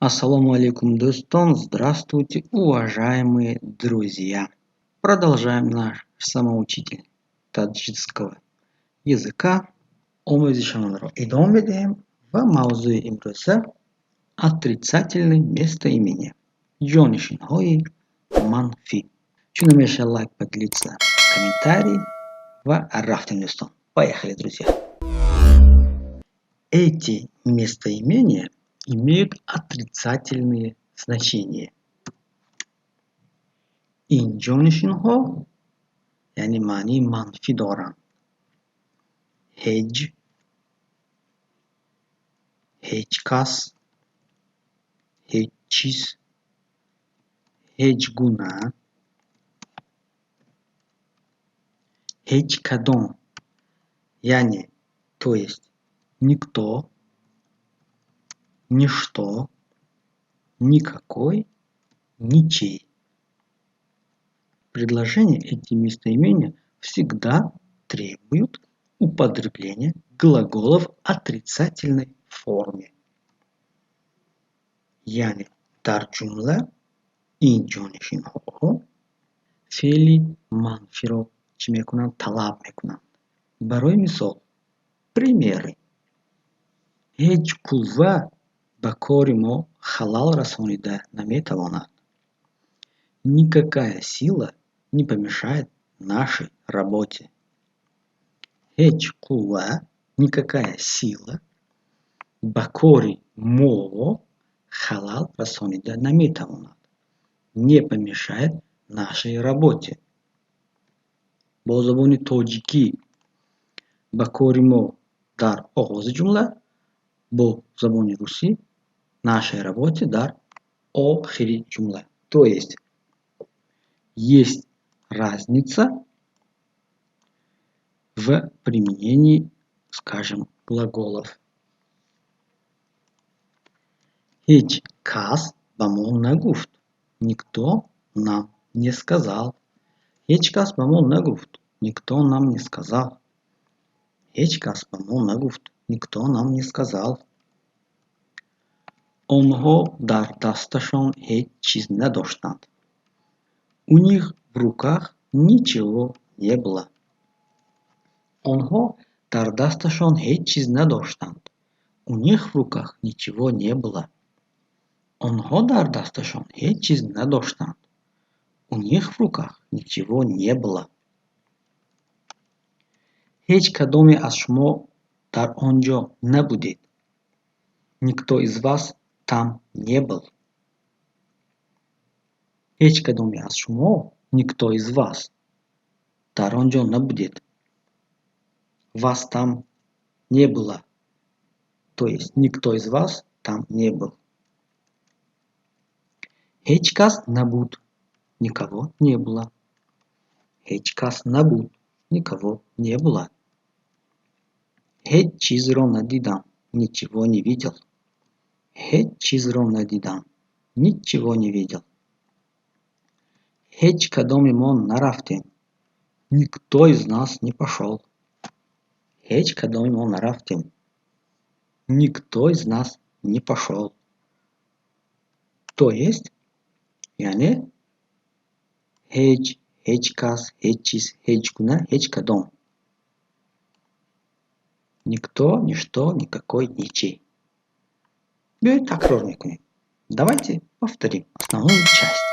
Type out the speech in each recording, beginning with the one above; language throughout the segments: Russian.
Ассаламу алейкум, достон, здравствуйте, уважаемые друзья. Продолжаем наш самоучитель таджикского языка. Омезишанро идем ведем в маузуи имруза отрицательное местоимение. Джонишин хои манфи. Чунамеша лайк поделиться комментарий в рафтинлистон. Поехали, друзья. Эти местоимения имеют отрицательные значения. اینجانشین‌ها یعنی معنی منفی دارند. هیچ، هیچ کس، هیچ چیز، هیچ گونه، هیچ کدام یعنی то есть никто, ничто, никакой, ничей. Предложения эти местоимения всегда требуют употребления глаголов отрицательной форме. Yani در جمله این جانشین ها فعلی منفی رو چی میکنن؟ طلب میکنن. برای مثال примеры. هیچ قوه به کار ما خلل رسانیده نمیتواند. Никакая сила не помешает нашей работе. هیچ قوه, никакая сила, به کار ما خلل رسانیده نمیتواند. Не помешает нашей работе. با زبان تاجیکی به کار ما در آغاز جمله، با زبان روسی нашей работе در آخر جمله. То есть разница в применении, скажем, глаголов. هیچ کس به ما نگفت. Никто нам не сказал. هیچ کس به ما نگفت. Никто нам не сказал. هیچ کس به ما نگفت. Никто нам не сказал. آنها در دستشان هیچ چیز نداشتند. У них в руках ничего не было. آنها در دستشان هیچ چیز نداشتند. У них в руках ничего не было. آنها در دستشان هیچ چیز نداشتند. У них в руках ничего не было. هیچ کدام از شما در آنجا نبودید. Никто из вас там не был. هیچ کدام از شما, никто из вас, در آنجا نبودید. Вас там не было. То есть никто из вас там не был. هیچ کس نبود. Никого не было. هیچ کس نبود. Никого не было. هیچ چیز را ندیدم. Ничего не видел. هیچ چیز را ندیدم. Ничего не видел. هیچ کدام ما نرفتیم. Никто из нас не пошел. هیچ کدام ما نرفتیم. Никто из нас не пошел. То есть, yani هیچ, هیچ کس, هیچ چیز, هیچ گونه, هیچ کدام. Никто, ничто, никакой, ничей. Теперь такрор мекунем. Давайте повторим основную часть.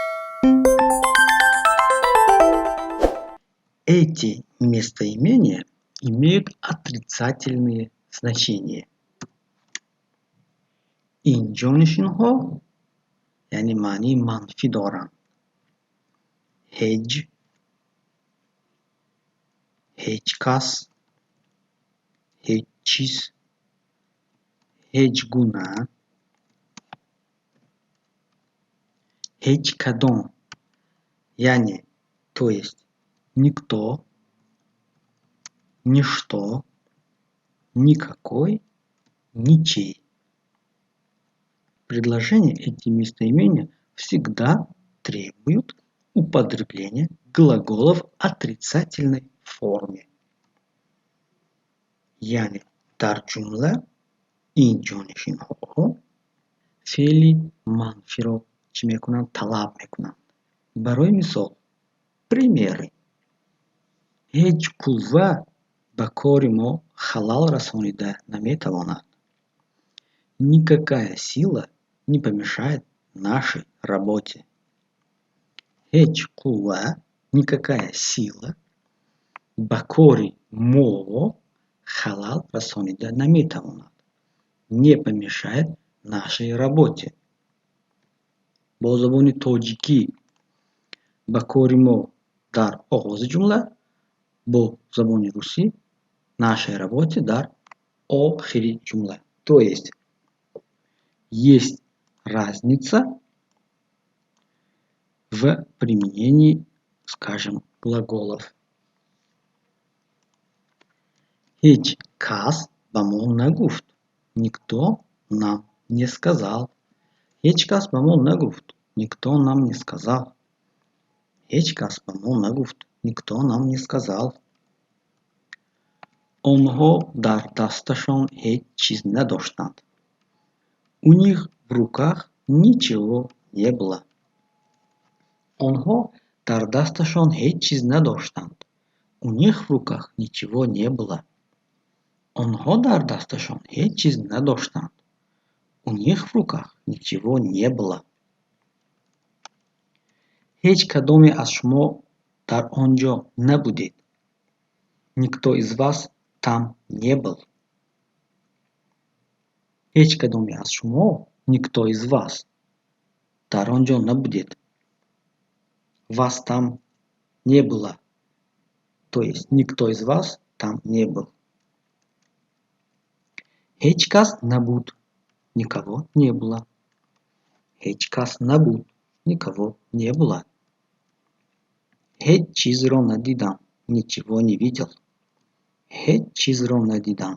Эти местоимения имеют отрицательные значения. اینجانشین‌ها یعنی معنی منفی دارند. هیچ، هیچ کس، هیچ چیز، هیچ گونه، هیچ کدام یعنی то есть никто, ничто, никакой, ничей. Предложения эти местоимения всегда требуют употребления глаголов отрицательной форме. Yani در جمله این جانشین ها فعلی манфиро чӣ мекунанд? Талаб мекунанд. Барои мисол, примеры. Ҳеҷ қувва ба кори мо халал расонида наметавонад. Никакая сила не помешает нашей работе. Ҳеҷ қувва, никакая сила ба кори мо халал расонида наметавонад. Не помешает нашей работе. Бо забони тоҷикӣ ба кори мо дар оғози ҷумла, бо забони русӣ нашей работе дар охири ҷумла. То есть разница в применении, скажем, глаголов. Ҳеҷ кас ба мо нагуфт. Никто нам не сказал. Ҳеҷ кас ба мо нагуфт. Никто нам не сказал. Ҳеҷ кас ба мо нагуфт. Никто нам не сказал. Онҳо дар дасташон ҳеҷ чиз надоштанд. У них в руках ничего не было. Онҳо дар дасташон ҳеҷ чиз надоштанд. У них в руках ничего не было. Онҳо дар дасташон ҳеҷ чиз надоштанд. У них в руках ничего не было. Ҳеҷ кадоме аз шумо дар он ҷо набудед. Никто из вас там не был. Ҳеҷ кадоме аз шумо, никто из вас дар он ҷо набудед. Вас там не было. То есть никто из вас там не был. Ҳеҷ кас набуд. Никого не было. Ҳеҷ кас набуд. Никого не было. Ҳеҷ чизро надидам. Ничего не видел. Ҳеҷ чизро надидам.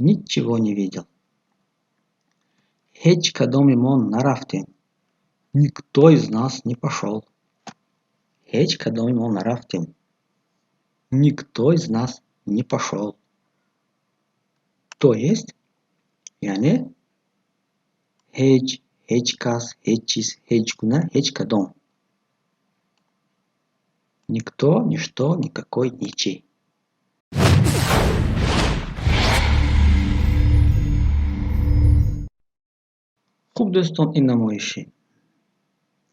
Ничего не видел. Ҳеҷ кадоме мо нарафтем. Никто из нас не пошел. Ҳеҷ кадоме мо нарафтем. Никто из нас не пошел. То есть, яъне ҳеҷ кас, ҳеҷ чиз, ҳеҷ гуна, ҳеҷ кадом. Никто, ничто, никакой, ничей. Хуб, дӯстон, ин намоиши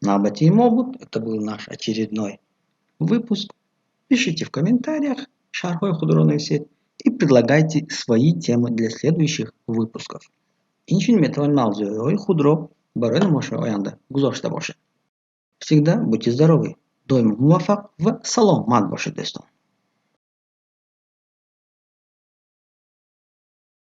навбатии мо буд. Это был наш очередной выпуск. Пишите в комментариях, шарҳҳои худро нависед и предлагайте свои темы для следующих выпусков. Инчунин метавонед мавзӯъҳои худро барои намоишҳои оянда гузошта бошед. Всегда будьте здоровы, доимо муваффақ ва саломат бошед, дӯстон.